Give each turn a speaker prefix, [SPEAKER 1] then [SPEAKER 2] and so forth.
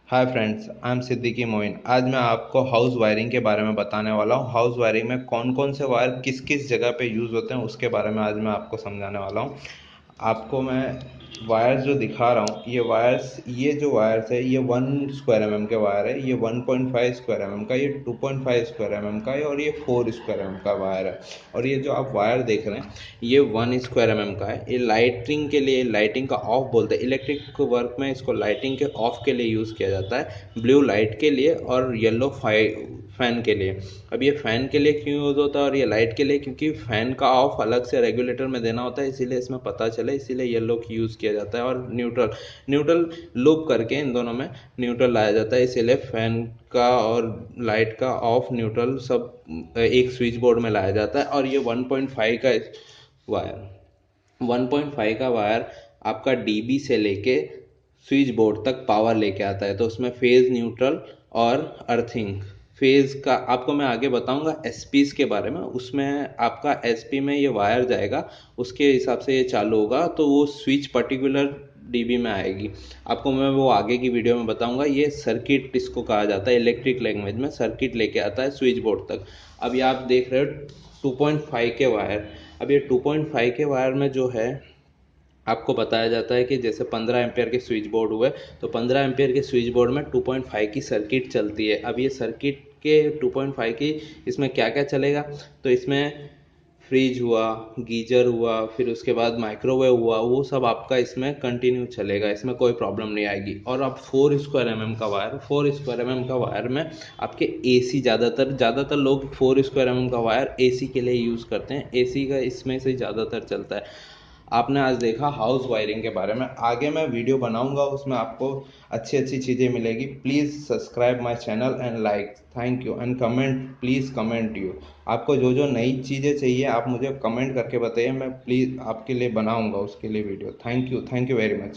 [SPEAKER 1] Hi friends, I am Siddiqui Moin. आज मैं आपको हाउस वायरिंग के बारे में बताने वाला हूँ। हाउस वायरिंग में कौन कौन से वायर किस किस जगह पे यूज़ होते हैं उसके बारे में आज मैं आपको समझाने वाला हूँ। आपको मैं वायर्स जो दिखा रहा हूँ, ये जो वायर्स है, ये 1 स्क्वायर के वायर है। ये 1.5 स्क्वायर का, ये 2.5 स्क्वायर का है, और ये 4 स्क्वायर का वायर है। और ये जो आप वायर देख रहे हैं, ये 1 स्क्वायर का है। ये लाइटिंग के लिए, लाइटिंग का ऑफ बोलते हैं। इलेक्ट्रिक वर्क में इसको लाइटिंग के ऑफ के लिए यूज़ किया जाता है, ब्लू लाइट के लिए और येलो फैन के लिए। अब ये फ़ैन के लिए क्यों यूज़ होता है और ये लाइट के लिए, क्योंकि फ़ैन का ऑफ अलग से रेगुलेटर में देना होता है, इसीलिए इसमें पता चले, इसीलिए येलो की यूज़ किया जाता है। और न्यूट्रल न्यूट्रल लूप करके इन दोनों में न्यूट्रल लाया जाता है, इसीलिए फ़ैन का और लाइट का ऑफ न्यूट्रल सब एक स्विच बोर्ड में लाया जाता है। और ये 1.5 का वायर 1.5 का वायर आपका डीबी से लेके स्विच बोर्ड तक पावर लेके आता है। तो उसमें फेज, न्यूट्रल और अर्थिंग। फेज का आपको मैं आगे बताऊंगा एसपीज के बारे में। उसमें आपका एसपी में ये वायर जाएगा, उसके हिसाब से ये चालू होगा, तो वो स्विच पर्टिकुलर डीबी में आएगी। आपको मैं वो आगे की वीडियो में बताऊंगा। ये सर्किट इसको कहा जाता है, इलेक्ट्रिक लैंग्वेज में सर्किट लेके आता है स्विच बोर्ड तक। अब ये आप देख रहे हो 2.5 के वायर। अब ये 2.5 के वायर में जो है, आपको बताया जाता है कि जैसे 15 एम्पियर के स्विच बोर्ड हुए, तो 15 एम्पियर के स्विच बोर्ड में 2.5 की सर्किट चलती है। अब ये सर्किट के 2.5 की, इसमें क्या क्या चलेगा, तो इसमें फ्रिज हुआ, गीजर हुआ, फिर उसके बाद माइक्रोवेव हुआ, वो सब आपका इसमें कंटिन्यू चलेगा, इसमें कोई प्रॉब्लम नहीं आएगी। और अब 4 स्क्वायर का वायर में आपके एसी, ज़्यादातर लोग 4 स्क्वायर का वायर एसी के लिए यूज़ करते हैं। एसी का इसमें से ज़्यादातर चलता है। आपने आज देखा हाउस वायरिंग के बारे में। आगे मैं वीडियो बनाऊंगा, उसमें आपको अच्छी अच्छी चीज़ें मिलेगी। Please subscribe my channel and like. Thank you and comment, please comment you. आपको जो जो नई चीज़ें चाहिए आप मुझे कमेंट करके बताइए, मैं प्लीज़ आपके लिए बनाऊंगा उसके लिए video. Thank you very much.